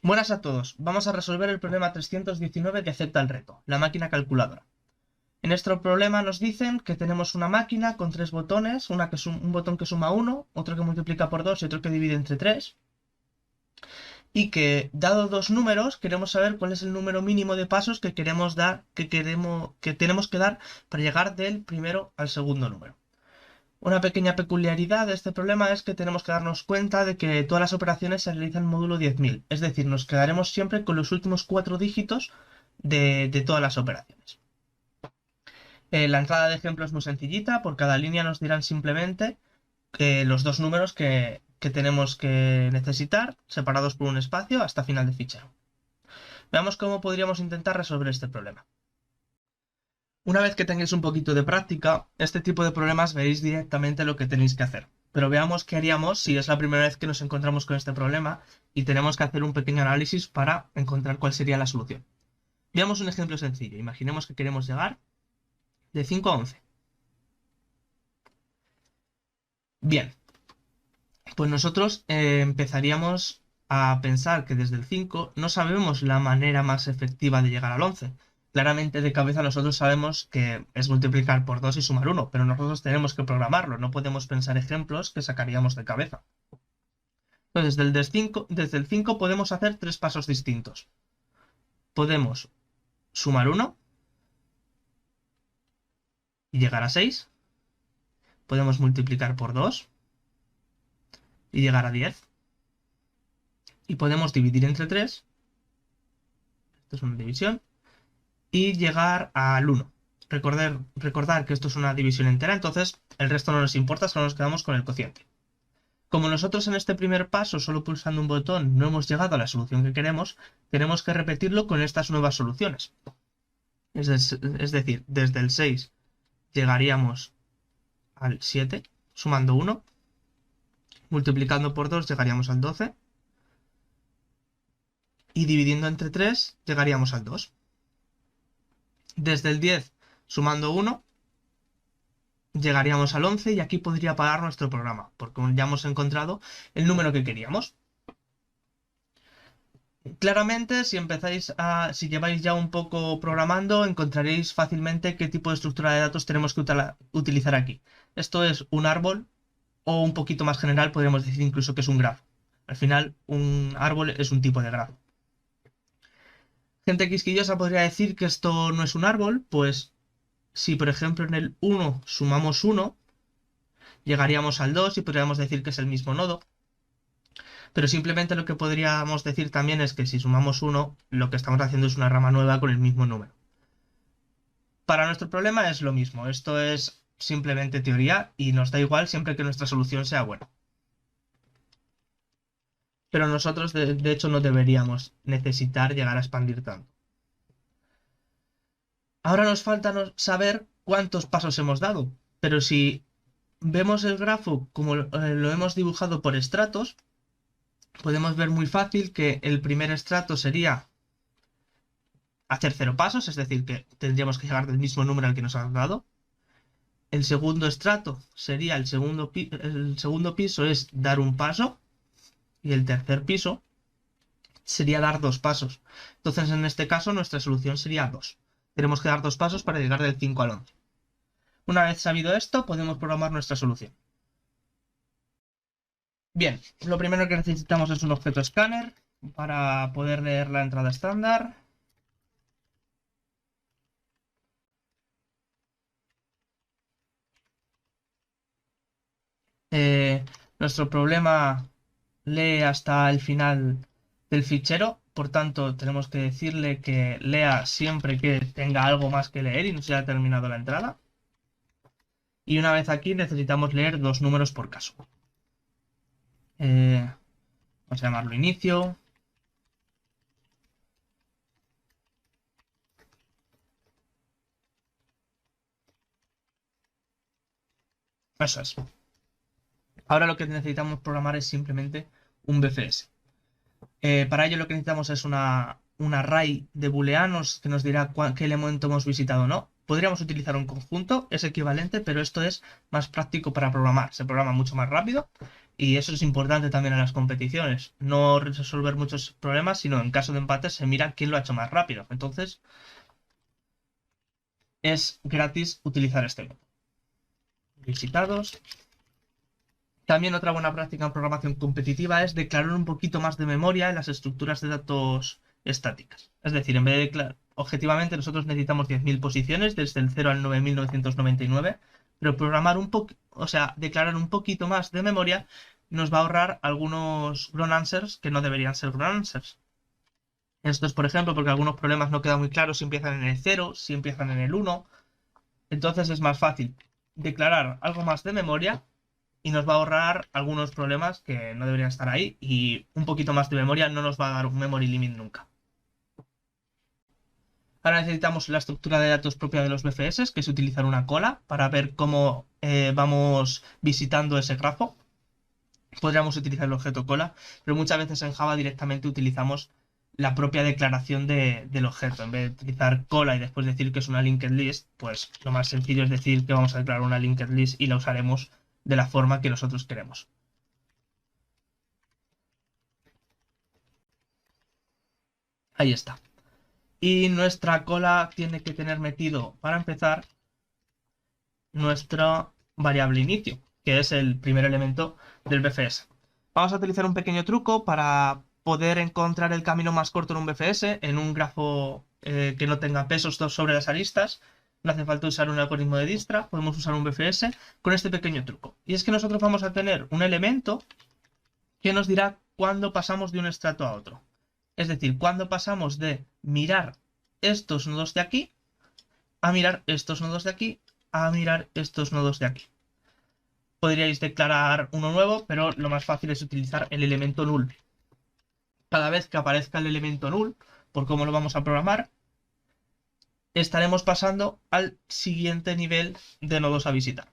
Buenas a todos, vamos a resolver el problema 319 de acepta el reto, la máquina calculadora. En nuestro problema nos dicen que tenemos una máquina con tres botones, un botón que suma 1, otro que multiplica por 2 y otro que divide entre 3. Y que, dado dos números, queremos saber cuál es el número mínimo de pasos que tenemos que dar para llegar del primero al segundo número. Una pequeña peculiaridad de este problema es que tenemos que darnos cuenta de que todas las operaciones se realizan en módulo 10.000, es decir, nos quedaremos siempre con los últimos 4 dígitos de todas las operaciones. La entrada de ejemplo es muy sencillita, por cada línea nos dirán simplemente los dos números que tenemos que necesitar, separados por un espacio hasta final de fichero. Veamos cómo podríamos intentar resolver este problema. Una vez que tengáis un poquito de práctica, este tipo de problemas veréis directamente lo que tenéis que hacer. Pero veamos qué haríamos si es la primera vez que nos encontramos con este problema y tenemos que hacer un pequeño análisis para encontrar cuál sería la solución. Veamos un ejemplo sencillo. Imaginemos que queremos llegar de 5 a 11. Bien, pues nosotros empezaríamos a pensar que desde el 5 no sabemos la manera más efectiva de llegar al 11. Claramente de cabeza nosotros sabemos que es multiplicar por 2 y sumar 1, pero nosotros tenemos que programarlo, no podemos pensar ejemplos que sacaríamos de cabeza. Entonces, desde el 5 podemos hacer tres pasos distintos. Podemos sumar 1 y llegar a 6. Podemos multiplicar por 2 y llegar a 10. Y podemos dividir entre 3. Esto es una división. Y llegar al 1. Recordar que esto es una división entera, entonces el resto no nos importa, solo nos quedamos con el cociente. Como nosotros en este primer paso, solo pulsando un botón, no hemos llegado a la solución que queremos, tenemos que repetirlo con estas nuevas soluciones. Es decir, desde el 6 llegaríamos al 7, sumando 1. Multiplicando por 2 llegaríamos al 12. Y dividiendo entre 3 llegaríamos al 2. Desde el 10, sumando 1, llegaríamos al 11 y aquí podría parar nuestro programa, porque ya hemos encontrado el número que queríamos. Claramente, si lleváis ya un poco programando, encontraréis fácilmente qué tipo de estructura de datos tenemos que utilizar aquí. Esto es un árbol, o un poquito más general, podríamos decir incluso que es un grafo. Al final, un árbol es un tipo de grafo. Gente quisquillosa podría decir que esto no es un árbol, pues si por ejemplo en el 1 sumamos 1, llegaríamos al 2 y podríamos decir que es el mismo nodo. Pero simplemente lo que podríamos decir también es que si sumamos 1, lo que estamos haciendo es una rama nueva con el mismo número. Para nuestro problema es lo mismo, esto es simplemente teoría y nos da igual siempre que nuestra solución sea buena. Pero nosotros de hecho no deberíamos necesitar llegar a expandir tanto. Ahora nos falta saber cuántos pasos hemos dado, pero si vemos el grafo como lo hemos dibujado por estratos, podemos ver muy fácil que el primer estrato sería hacer 0 pasos, es decir, que tendríamos que llegar del mismo número al que nos han dado. El segundo estrato sería el segundo piso es dar un paso y el tercer piso sería dar 2 pasos. Entonces, en este caso, nuestra solución sería 2. Tenemos que dar 2 pasos para llegar del 5 al 11. Una vez sabido esto, podemos programar nuestra solución. Bien, lo primero que necesitamos es un objeto escáner para poder leer la entrada estándar. Nuestro problema lee hasta el final del fichero, por tanto tenemos que decirle que lea siempre que tenga algo más que leer y no se haya terminado la entrada. Y una vez aquí necesitamos leer 2 números por caso. Vamos a llamarlo inicio. Eso es. Ahora lo que necesitamos programar es simplemente un BFS. Para ello lo que necesitamos es un array de booleanos que nos dirá qué elemento hemos visitado o no. Podríamos utilizar un conjunto, es equivalente, pero esto es más práctico para programar. Se programa mucho más rápido Y eso es importante también en las competiciones. No resolver muchos problemas, sino en caso de empate se mira quién lo ha hecho más rápido. Entonces, es gratis utilizar este método. Visitados. También otra buena práctica en programación competitiva es declarar un poquito más de memoria en las estructuras de datos estáticas. Es decir, en vez de declarar, objetivamente nosotros necesitamos 10.000 posiciones desde el 0 al 9.999, pero programar un poco, o sea, declarar un poquito más de memoria nos va a ahorrar algunos ground answers que no deberían ser ground answers. Esto es, por ejemplo, porque algunos problemas no quedan muy claros si empiezan en el 0, si empiezan en el 1. Entonces es más fácil declarar algo más de memoria y nos va a ahorrar algunos problemas que no deberían estar ahí, y un poquito más de memoria no nos va a dar un memory limit nunca. Ahora necesitamos la estructura de datos propia de los BFS, que es utilizar una cola para ver cómo vamos visitando ese grafo. Podríamos utilizar el objeto cola, pero muchas veces en Java directamente utilizamos la propia declaración del objeto. En vez de utilizar cola y después decir que es una linked list, pues lo más sencillo es decir que vamos a declarar una linked list y la usaremos de la forma que nosotros queremos. Ahí está. Y nuestra cola tiene que tener metido, para empezar, nuestra variable inicio, que es el primer elemento del BFS. Vamos a utilizar un pequeño truco para poder encontrar el camino más corto en un BFS, en un grafo que no tenga pesos sobre las aristas. No hace falta usar un algoritmo de Dijkstra, podemos usar un BFS con este pequeño truco. Y es que nosotros vamos a tener un elemento que nos dirá cuándo pasamos de un estrato a otro. Es decir, cuándo pasamos de mirar estos nodos de aquí a mirar estos nodos de aquí a mirar estos nodos de aquí. Podríais declarar uno nuevo, pero lo más fácil es utilizar el elemento null. Cada vez que aparezca el elemento null, por cómo lo vamos a programar, estaremos pasando al siguiente nivel de nodos a visitar.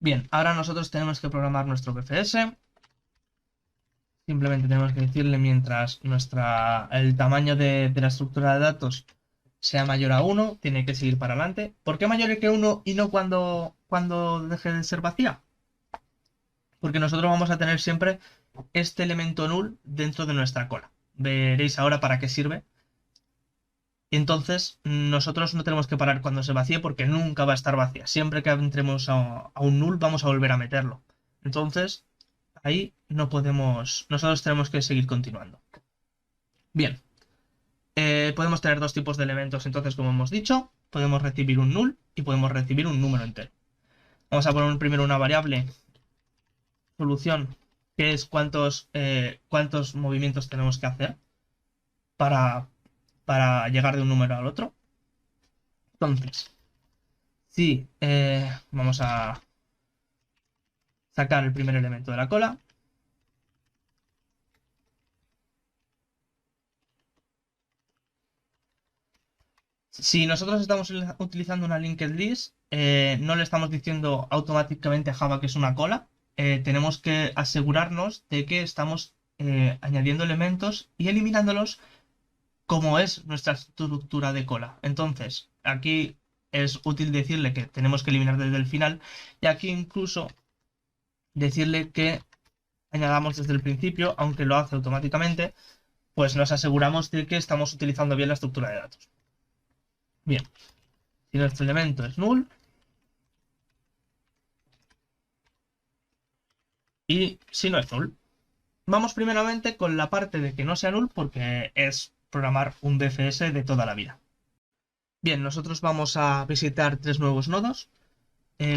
Bien, ahora nosotros tenemos que programar nuestro BFS. Simplemente tenemos que decirle mientras el tamaño de la estructura de datos sea mayor a 1, tiene que seguir para adelante. ¿Por qué mayor que 1 y no cuando deje de ser vacía? Porque nosotros vamos a tener siempre este elemento null dentro de nuestra cola. Veréis ahora para qué sirve. Y entonces nosotros no tenemos que parar cuando se vacíe porque nunca va a estar vacía. Siempre que entremos a un null vamos a volver a meterlo. Entonces ahí no podemos, nosotros tenemos que seguir continuando. Bien. Podemos tener dos tipos de elementos, entonces, como hemos dicho, podemos recibir un null y podemos recibir un número entero. Vamos a poner primero una variable solución, que es cuántos movimientos tenemos que hacer para llegar de un número al otro. Entonces, si vamos a sacar el primer elemento de la cola. Si nosotros estamos utilizando una linked list, no le estamos diciendo automáticamente a Java que es una cola. Tenemos que asegurarnos de que estamos añadiendo elementos y eliminándolos como es nuestra estructura de cola. Entonces, aquí es útil decirle que tenemos que eliminar desde el final, y aquí incluso decirle que añadamos desde el principio, aunque lo hace automáticamente, pues nos aseguramos de que estamos utilizando bien la estructura de datos. Bien, si nuestro elemento es null y si no es null, vamos primeramente con la parte de que no sea null porque es programar un BFS de toda la vida. Bien, nosotros vamos a visitar 3 nuevos nodos.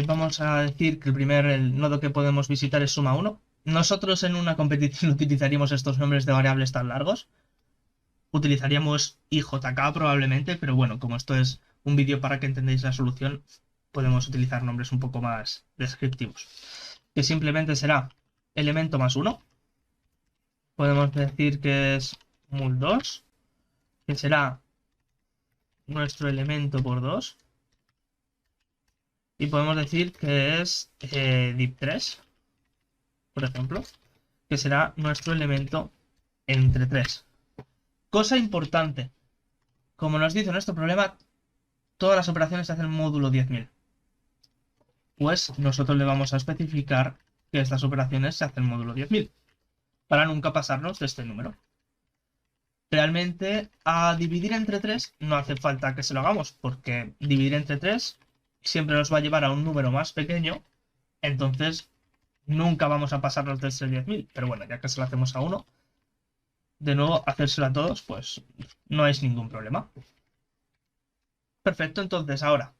Vamos a decir que el nodo que podemos visitar es suma 1. Nosotros en una competición utilizaríamos estos nombres de variables tan largos. Utilizaríamos IJK probablemente, pero bueno, como esto es un vídeo para que entendáis la solución, podemos utilizar nombres un poco más descriptivos. Que simplemente será elemento más 1. Podemos decir que es mul2, que será nuestro elemento por 2. Y podemos decir que es div3, por ejemplo, que será nuestro elemento entre 3. Cosa importante, como nos dice nuestro problema, todas las operaciones se hacen módulo 10.000. pues nosotros le vamos a especificar que estas operaciones se hacen módulo 10.000 para nunca pasarnos de este número. Realmente a dividir entre 3 no hace falta que se lo hagamos, porque dividir entre 3 siempre nos va a llevar a un número más pequeño, entonces nunca vamos a pasarnos de este 10.000. Pero bueno, ya que se lo hacemos a uno, de nuevo hacérselo a todos, pues no es ningún problema. Perfecto, entonces ahora,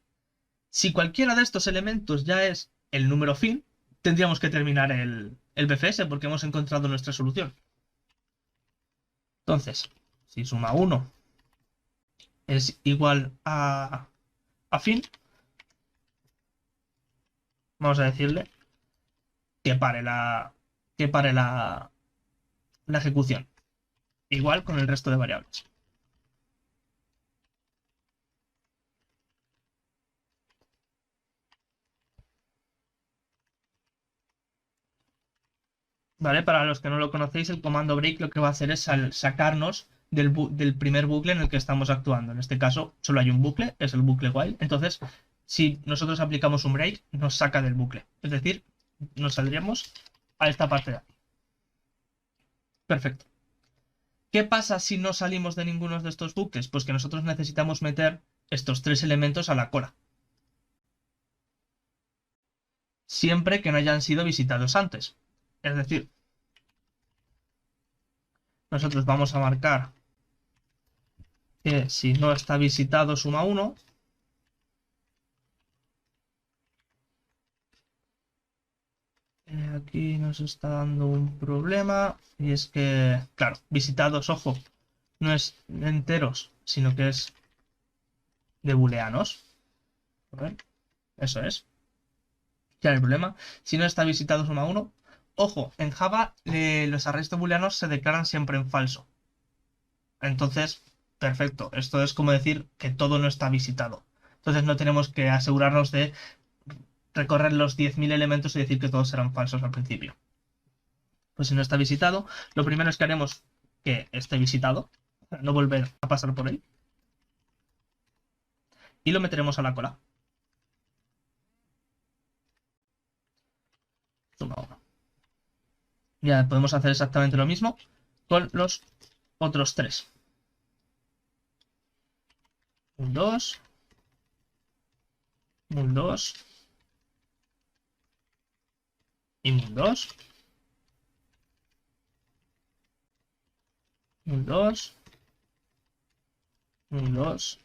si cualquiera de estos elementos ya es el número fin, tendríamos que terminar el BFS porque hemos encontrado nuestra solución. Entonces, si suma 1 es igual a fin, vamos a decirle que pare la ejecución. Igual con el resto de variables. ¿Vale? Para los que no lo conocéis, el comando break lo que va a hacer es sacarnos del primer bucle en el que estamos actuando. En este caso, solo hay un bucle, es el bucle while. Entonces, si nosotros aplicamos un break, nos saca del bucle. Es decir, nos saldríamos a esta parte de aquí. Perfecto. ¿Qué pasa si no salimos de ninguno de estos bucles? Pues que nosotros necesitamos meter estos 3 elementos a la cola. Siempre que no hayan sido visitados antes. Es decir, nosotros vamos a marcar que si no está visitado suma 1. Aquí nos está dando un problema y es que, claro, visitados, ojo, no es de enteros, sino que es de booleanos. ¿Vale? Eso es. Ya el problema. Si no está visitado suma 1. Ojo, en Java los arrays de booleanos se declaran siempre en falso. Entonces, perfecto. Esto es como decir que todo no está visitado. Entonces no tenemos que asegurarnos de recorrer los 10.000 elementos y decir que todos serán falsos al principio. Pues si no está visitado, lo primero es que haremos que esté visitado, no volver a pasar por él. Y lo meteremos a la cola. Suma 1. Ya podemos hacer exactamente lo mismo con los otros 3. Un 2. Un 2. Y un 2. Un 2. Un 2.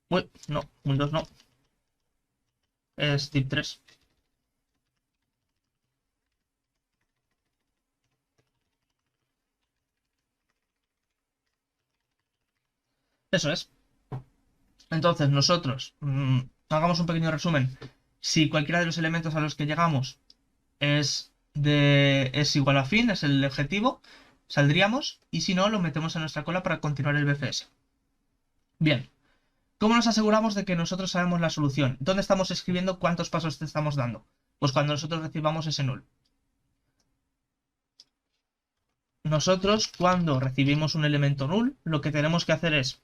Uy, no, un 2 no. Es tip 3. Eso es. Entonces nosotros, hagamos un pequeño resumen. Si cualquiera de los elementos a los que llegamos es igual a fin, es el objetivo, saldríamos y si no, lo metemos en nuestra cola para continuar el BFS. Bien, ¿cómo nos aseguramos de que nosotros sabemos la solución? ¿Dónde estamos escribiendo cuántos pasos te estamos dando? Pues cuando nosotros recibamos ese null. Nosotros, cuando recibimos un elemento null, lo que tenemos que hacer es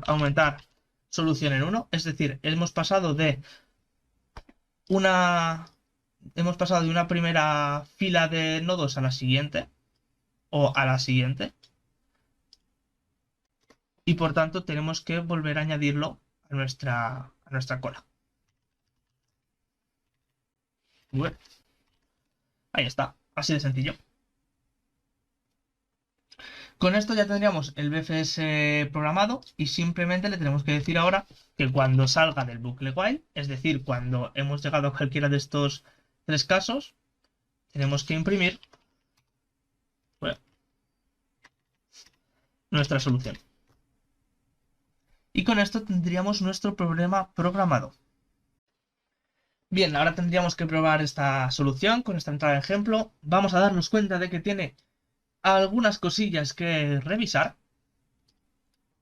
aumentar solución en 1, es decir, hemos pasado de una primera fila de nodos a la siguiente o a la siguiente y por tanto tenemos que volver a añadirlo a nuestra cola. Bueno, ahí está, así de sencillo. Con esto ya tendríamos el BFS programado y simplemente le tenemos que decir ahora que cuando salga del bucle while, es decir, cuando hemos llegado a cualquiera de estos 3 casos, tenemos que imprimir nuestra solución. Y con esto tendríamos nuestro problema programado. Bien, ahora tendríamos que probar esta solución con esta entrada de ejemplo. Vamos a darnos cuenta de que tiene algunas cosillas que revisar,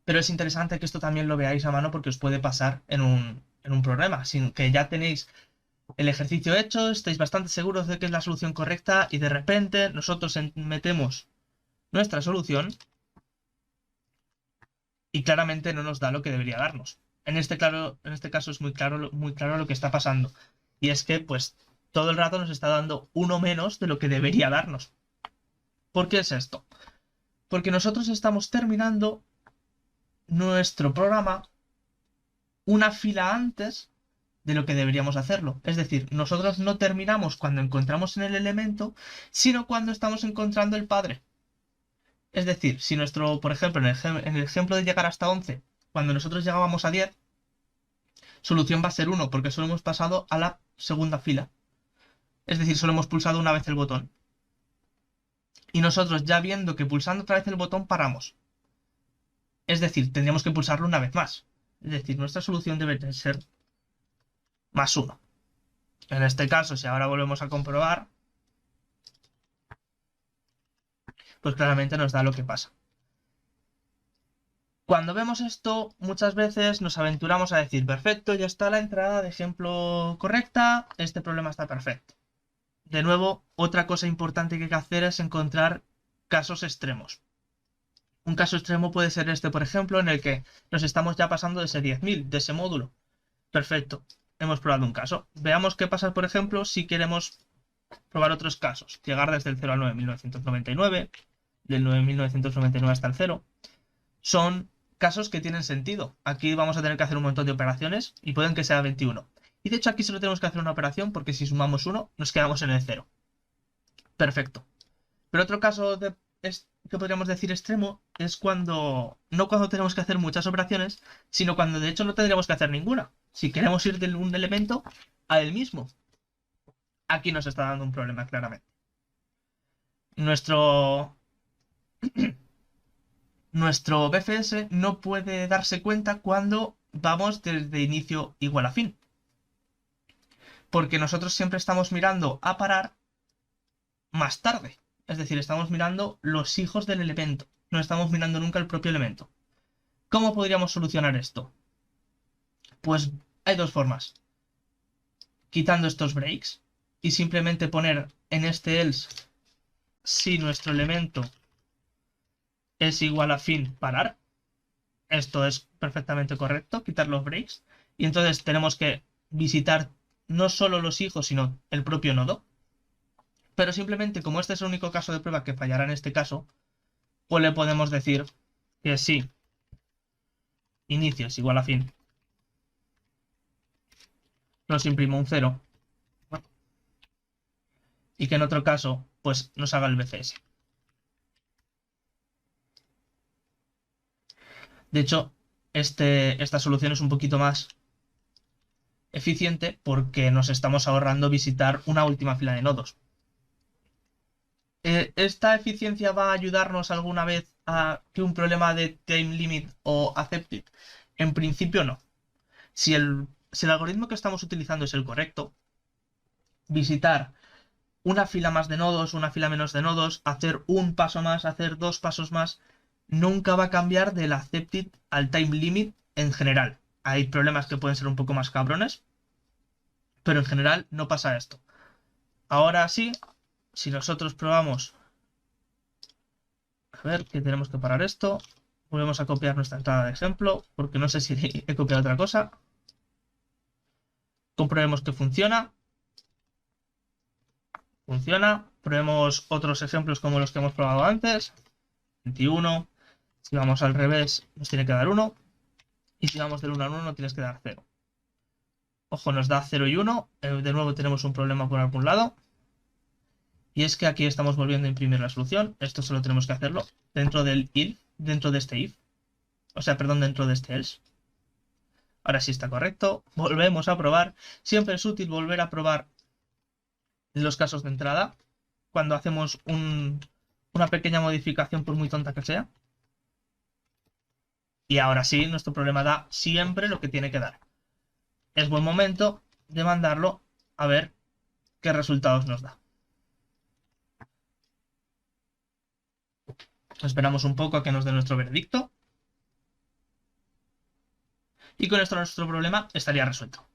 pero es interesante que esto también lo veáis a mano porque os puede pasar en un problema, sin que ya tenéis el ejercicio hecho, estáis bastante seguros de que es la solución correcta y de repente nosotros metemos nuestra solución y claramente no nos da lo que debería darnos. En este caso es muy claro lo que está pasando. Y es que, pues, todo el rato nos está dando uno menos de lo que debería darnos. ¿Por qué es esto? Porque nosotros estamos terminando nuestro programa una fila antes de lo que deberíamos hacerlo. Es decir, nosotros no terminamos cuando encontramos en el elemento, sino cuando estamos encontrando el padre. Es decir, si nuestro, por ejemplo, en el ejemplo de llegar hasta 11, cuando nosotros llegábamos a 10, solución va a ser 1, porque solo hemos pasado a la segunda fila. Es decir, solo hemos pulsado una vez el botón. Y nosotros ya viendo que pulsando otra vez el botón paramos. Es decir, tendríamos que pulsarlo una vez más. Es decir, nuestra solución debe de ser más 1. En este caso, si ahora volvemos a comprobar, pues claramente nos da lo que pasa. Cuando vemos esto, muchas veces nos aventuramos a decir, perfecto, ya está la entrada de ejemplo correcta, este problema está perfecto. De nuevo, otra cosa importante que hay que hacer es encontrar casos extremos. Un caso extremo puede ser este, por ejemplo, en el que nos estamos ya pasando de ese 10.000, de ese módulo. Perfecto, hemos probado un caso. Veamos qué pasa, por ejemplo, si queremos probar otros casos. Llegar desde el 0 al 9.999, del 9.999 hasta el 0. Son casos que tienen sentido. Aquí vamos a tener que hacer un montón de operaciones y pueden que sea 21. Y de hecho aquí solo tenemos que hacer una operación porque si sumamos 1 nos quedamos en el 0. Perfecto. Pero otro caso que podríamos decir extremo es no cuando tenemos que hacer muchas operaciones, sino cuando de hecho no tendríamos que hacer ninguna. Si queremos ir de un elemento a él mismo. Aquí nos está dando un problema claramente. Nuestro BFS no puede darse cuenta cuando vamos desde inicio igual a fin. Porque nosotros siempre estamos mirando a parar más tarde. Es decir, estamos mirando los hijos del elemento. No estamos mirando nunca el propio elemento. ¿Cómo podríamos solucionar esto? Pues hay dos formas. Quitando estos breaks y simplemente poner en este else si nuestro elemento es igual a fin parar. Esto es perfectamente correcto, quitar los breaks. Y entonces tenemos que visitar no solo los hijos, sino el propio nodo. Pero simplemente como este es el único caso de prueba que fallará en este caso, pues le podemos decir que si inicio es igual a fin, nos imprima un 0 y que en otro caso pues nos haga el BCS. De hecho, esta solución es un poquito más eficiente porque nos estamos ahorrando visitar una última fila de nodos. ¿Esta eficiencia va a ayudarnos alguna vez a que un problema de time limit o accepted? En principio no. Si el algoritmo que estamos utilizando es el correcto, visitar una fila más de nodos, una fila menos de nodos, hacer un paso más, hacer dos pasos más, nunca va a cambiar del accepted al time limit en general. Hay problemas que pueden ser un poco más cabrones, pero en general no pasa esto. Ahora sí, si nosotros probamos, a ver que tenemos que parar esto, volvemos a copiar nuestra entrada de ejemplo, porque no sé si he copiado otra cosa. Comprobemos que funciona. Funciona. Probemos otros ejemplos como los que hemos probado antes. 21. Si vamos al revés, nos tiene que dar 1. Y si vamos del 1 al 1, nos tienes que dar 0. Ojo, nos da 0 y 1. De nuevo tenemos un problema por algún lado. Y es que aquí estamos volviendo a imprimir la solución. Esto solo tenemos que hacerlo dentro del if, dentro de este if. O sea, perdón, dentro de este else. Ahora sí está correcto. Volvemos a probar. Siempre es útil volver a probar los casos de entrada cuando hacemos una pequeña modificación, por muy tonta que sea. Y ahora sí, nuestro problema da siempre lo que tiene que dar. Es buen momento de mandarlo a ver qué resultados nos da. Esperamos un poco a que nos dé nuestro veredicto. Y con esto nuestro problema estaría resuelto.